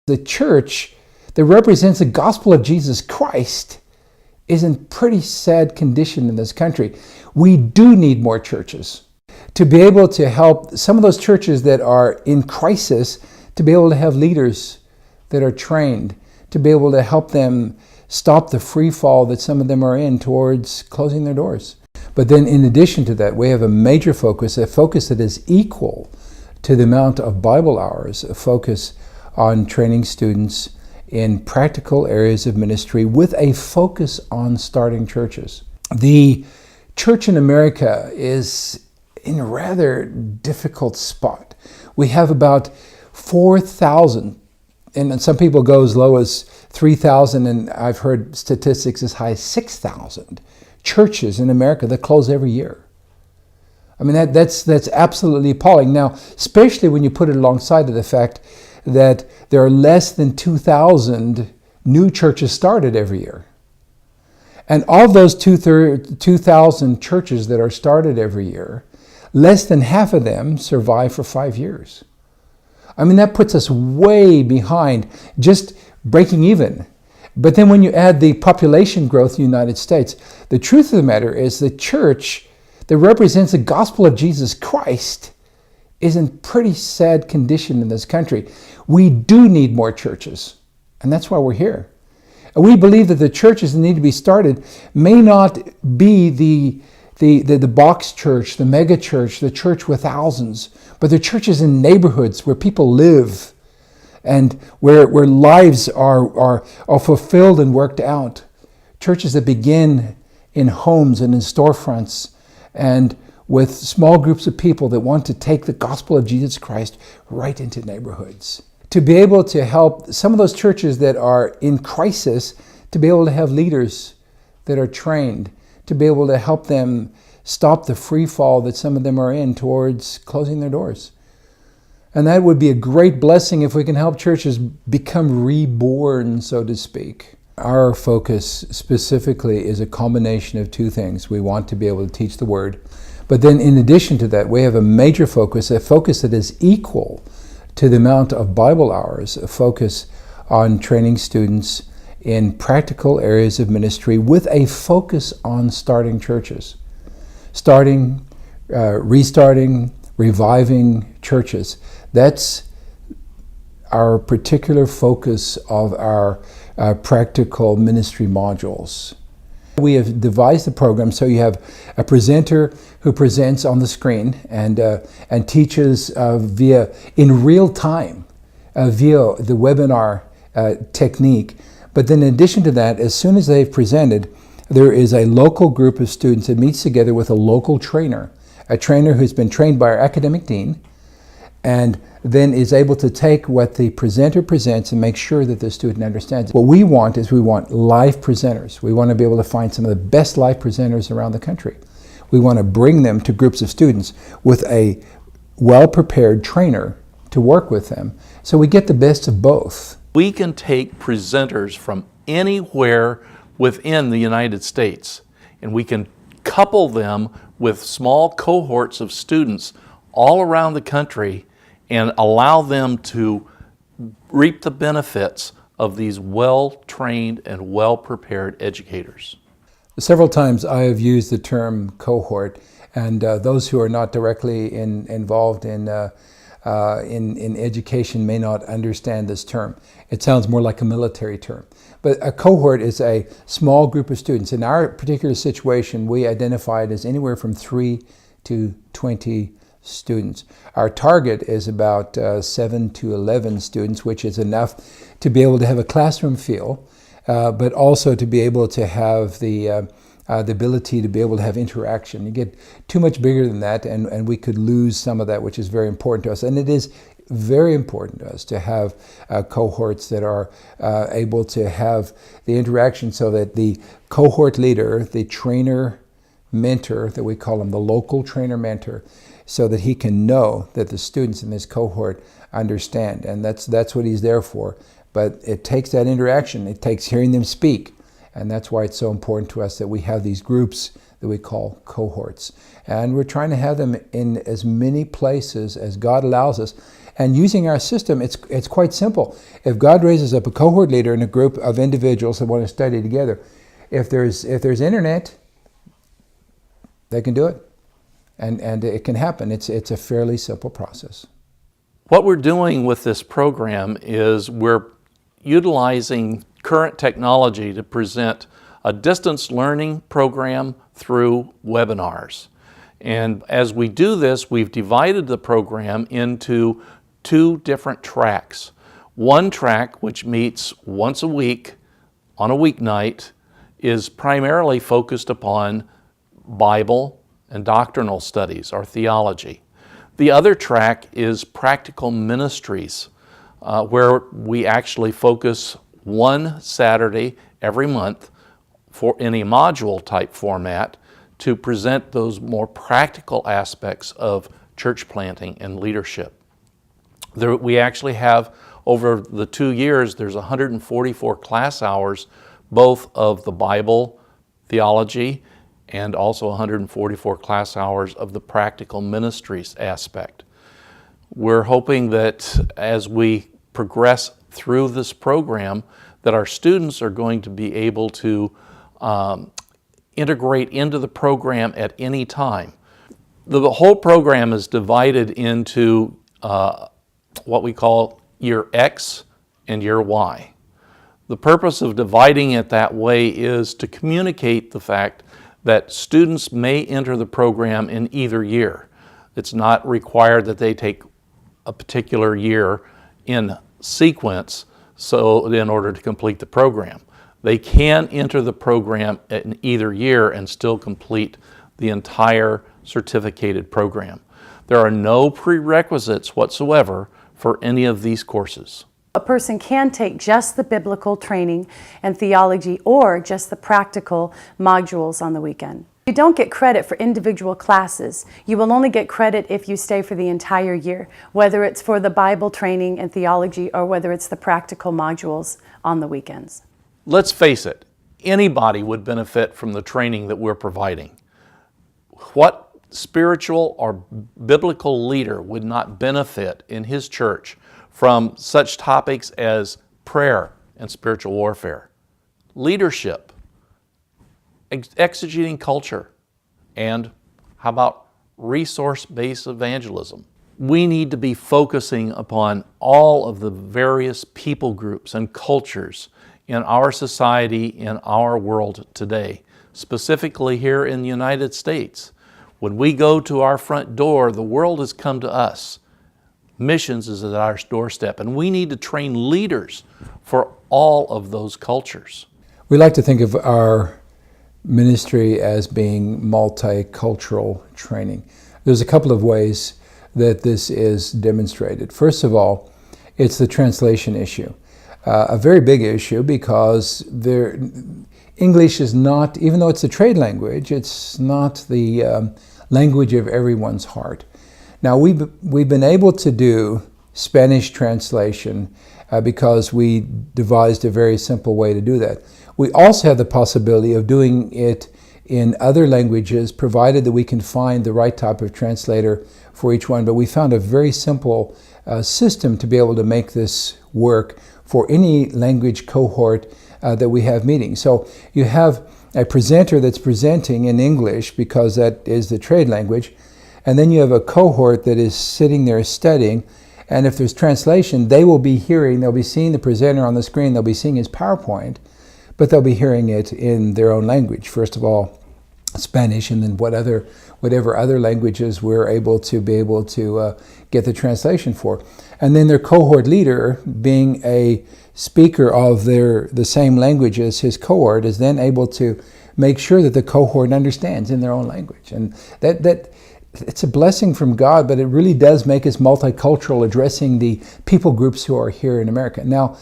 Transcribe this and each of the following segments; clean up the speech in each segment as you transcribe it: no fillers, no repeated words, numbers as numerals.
The church that represents the gospel of Jesus Christ is in pretty sad condition in this country. We do need more churches to be able to help some of those churches that are in crisis, to be able to have leaders that are trained, to be able to help them stop the free fall that some of them are in towards closing their doors. But then in addition to that, we have a major focus, a focus that is equal to the amount of Bible hours, a focus on training students in practical areas of ministry with a focus on starting churches. The church in America is in a rather difficult spot. We have about 4,000, and some people go as low as 3,000, and I've heard statistics as high as 6,000 churches in America that close every year. I mean, that's absolutely appalling. Now, especially when you put it alongside of the fact that there are less than 2,000 new churches started every year. And of those 2,000 churches that are started every year, less than half of them survive for 5 years. I mean, that puts us way behind just breaking even. But then when you add the population growth in the United States, the truth of the matter is the church that represents the gospel of Jesus Christ is in pretty sad condition in this country. We do need more churches, and that's why we're here. And we believe that the churches that need to be started may not be the box church, the mega church, the church with thousands, but the churches in neighborhoods where people live and where lives are fulfilled and worked out. Churches that begin in homes and in storefronts and with small groups of people that want to take the gospel of Jesus Christ right into neighborhoods. To be able to help some of those churches that are in crisis, to be able to have leaders that are trained, to be able to help them stop the free fall that some of them are in towards closing their doors. And that would be a great blessing if we can help churches become reborn, so to speak. Our focus specifically is a combination of two things. We want to be able to teach the Word, but then in addition to that, we have a major focus, a focus that is equal to the amount of Bible hours, a focus on training students in practical areas of ministry with a focus on starting churches. Starting, restarting, reviving churches. That's our particular focus of our practical ministry modules. We have devised the program so you have a presenter who presents on the screen and teaches in real time via the webinar technique. But then in addition to that, as soon as they've presented, there is a local group of students that meets together with a local trainer, a trainer who's been trained by our academic dean, and then is able to take what the presenter presents and make sure that the student understands it. What we want is we want live presenters. We want to be able to find some of the best live presenters around the country. We want to bring them to groups of students with a well-prepared trainer to work with them, so we get the best of both. We can take presenters from anywhere within the United States, and we can couple them with small cohorts of students all around the country and allow them to reap the benefits of these well-trained and well-prepared educators. Several times I have used the term cohort, and those who are not directly involved in education may not understand this term. It sounds more like a military term. But a cohort is a small group of students. In our particular situation, we identify it as anywhere from 3 to 20 students. Our target is about 7 to 11 students, which is enough to be able to have a classroom feel, but also to be able to have the ability to be able to have interaction. You get too much bigger than that, and we could lose some of that, which is very important to us. And it is very important to us to have cohorts that are able to have the interaction so that the cohort leader, the trainer mentor that we call him, the local trainer mentor, so that he can know that the students in this cohort understand. And that's what he's there for. But it takes that interaction. It takes hearing them speak. And that's why it's so important to us that we have these groups that we call cohorts. And we're trying to have them in as many places as God allows us. And using our system, it's quite simple. If God raises up a cohort leader in a group of individuals that want to study together, if there's internet, they can do it. And it can happen. It's a fairly simple process. What we're doing with this program is we're utilizing current technology to present a distance learning program through webinars. And as we do this, we've divided the program into 2 different tracks. One track, which meets once a week on a weeknight, is primarily focused upon Bible and doctrinal studies, or theology. The other track is practical ministries, where we actually focus one Saturday every month in a module type format to present those more practical aspects of church planting and leadership. We actually have, over the 2 years, there's 144 class hours, both of the Bible, theology, and also 144 class hours of the practical ministries aspect. We're hoping that as we progress through this program, that our students are going to be able to integrate into the program at any time. The whole program is divided into what we call year X and year Y. The purpose of dividing it that way is to communicate the fact that students may enter the program in either year. It's not required that they take a particular year in sequence in order to complete the program. They can enter the program in either year and still complete the entire certificated program. There are no prerequisites whatsoever for any of these courses. A person can take just the biblical training and theology or just the practical modules on the weekend. You don't get credit for individual classes. You will only get credit if you stay for the entire year, whether it's for the Bible training and theology or whether it's the practical modules on the weekends. Let's face it, anybody would benefit from the training that we're providing. What spiritual or biblical leader would not benefit in his church from such topics as prayer and spiritual warfare, leadership, exegeting culture, and how about resource-based evangelism? We need to be focusing upon all of the various people groups and cultures in our society, in our world today, specifically here in the United States. When we go to our front door, the world has come to us. Missions is at our doorstep, and we need to train leaders for all of those cultures. We like to think of our ministry as being multicultural training. There's a couple of ways that this is demonstrated. First of all, it's the translation issue. A very big issue because English is not, even though it's a trade language, it's not the language of everyone's heart. Now, we've been able to do Spanish translation because we devised a very simple way to do that. We also have the possibility of doing it in other languages, provided that we can find the right type of translator for each one. But we found a very simple system to be able to make this work for any language cohort that we have meeting. So you have a presenter that's presenting in English because that is the trade language, and then you have a cohort that is sitting there studying, and if there's translation, they'll be seeing the presenter on the screen, they'll be seeing his PowerPoint, but they'll be hearing it in their own language. First of all, Spanish, and then whatever other languages we're able to get the translation for. And then their cohort leader, being a speaker of the same language as his cohort, is then able to make sure that the cohort understands in their own language. And that it's a blessing from God, but it really does make us multicultural, addressing the people groups who are here in America. Now,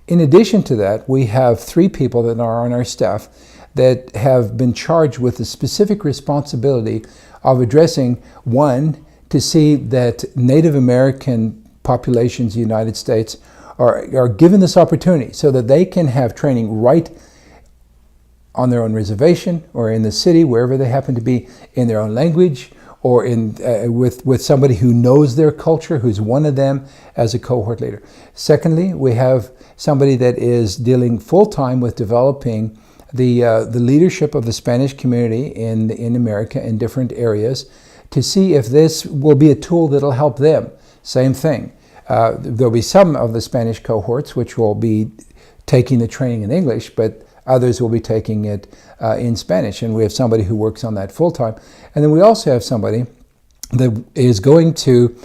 in addition to that, we have 3 people that are on our staff that have been charged with the specific responsibility of addressing, one, to see that Native American populations in the United States are given this opportunity so that they can have training right on their own reservation or in the city, wherever they happen to be, in their own language, or with somebody who knows their culture, who's one of them as a cohort leader. Secondly, we have somebody that is dealing full-time with developing the leadership of the Spanish community in America in different areas to see if this will be a tool that'll help them. Same thing. There'll be some of the Spanish cohorts which will be taking the training in English, but others will be taking it in Spanish, and we have somebody who works on that full-time. And then we also have somebody that is going to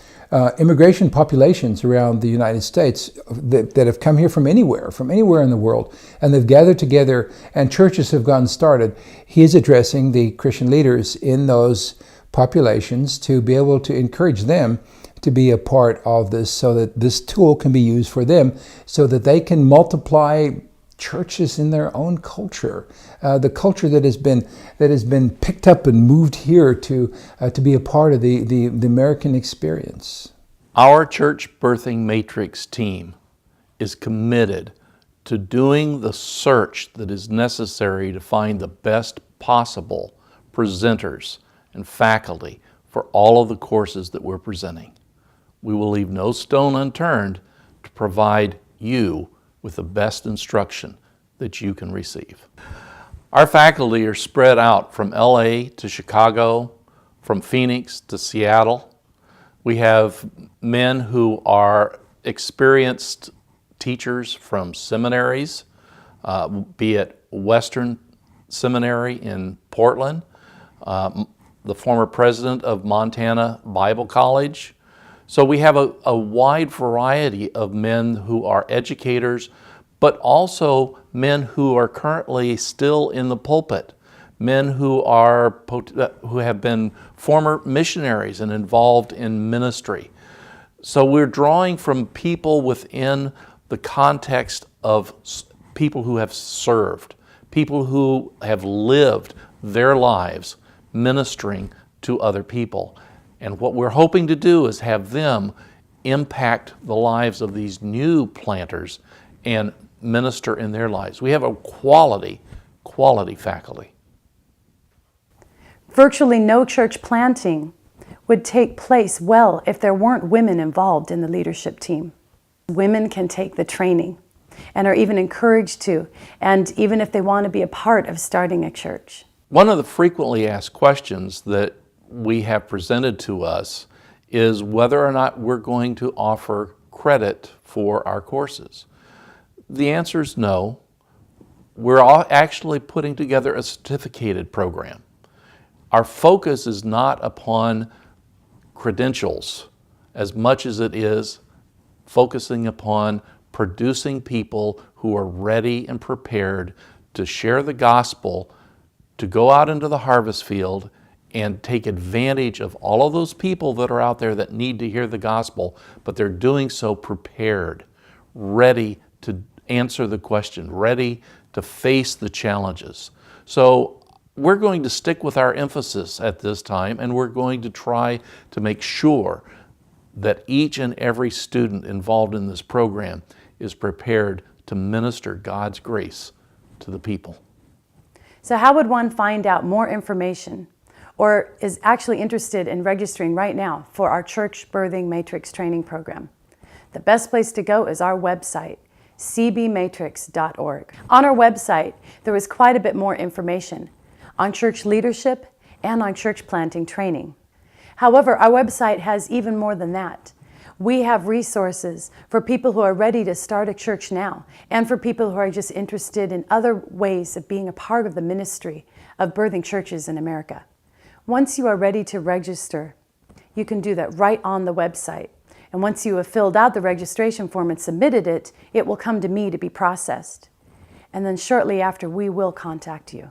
immigration populations around the United States that have come here from anywhere in the world, and they've gathered together and churches have gotten started. He is addressing the Christian leaders in those populations to be able to encourage them to be a part of this, so that this tool can be used for them, so that they can multiply churches in their own culture, the culture that has been picked up and moved here to be a part of the American experience. Our church birthing matrix team is committed to doing the search that is necessary to find the best possible presenters and faculty for all of the courses that we're presenting. We will leave no stone unturned to provide you with the best instruction that you can receive. Our faculty are spread out from LA to Chicago, from Phoenix to Seattle. We have men who are experienced teachers from seminaries, be it Western Seminary in Portland, the former president of Montana Bible College. So we have a wide variety of men who are educators, but also men who are currently still in the pulpit, men who have been former missionaries and involved in ministry. So we're drawing from people within the context of people who have served, people who have lived their lives ministering to other people. And what we're hoping to do is have them impact the lives of these new planters and minister in their lives. We have a quality faculty. Virtually no church planting would take place well if there weren't women involved in the leadership team. Women can take the training and are even encouraged to, and even if they want to be a part of starting a church. One of the frequently asked questions that we have presented to us is whether or not we're going to offer credit for our courses. The answer is no. We're actually putting together a certificated program. Our focus is not upon credentials as much as it is focusing upon producing people who are ready and prepared to share the gospel, to go out into the harvest field and take advantage of all of those people that are out there that need to hear the gospel, but they're doing so prepared, ready to answer the question, ready to face the challenges. So we're going to stick with our emphasis at this time, and we're going to try to make sure that each and every student involved in this program is prepared to minister God's grace to the people. So how would one find out more information, or is actually interested in registering right now for our Church Birthing Matrix training program? The best place to go is our website, cbmatrix.org. On our website, there is quite a bit more information on church leadership and on church planting training. However, our website has even more than that. We have resources for people who are ready to start a church now, and for people who are just interested in other ways of being a part of the ministry of birthing churches in America. Once you are ready to register, you can do that right on the website. And once you have filled out the registration form and submitted it, it will come to me to be processed. And then shortly after, we will contact you.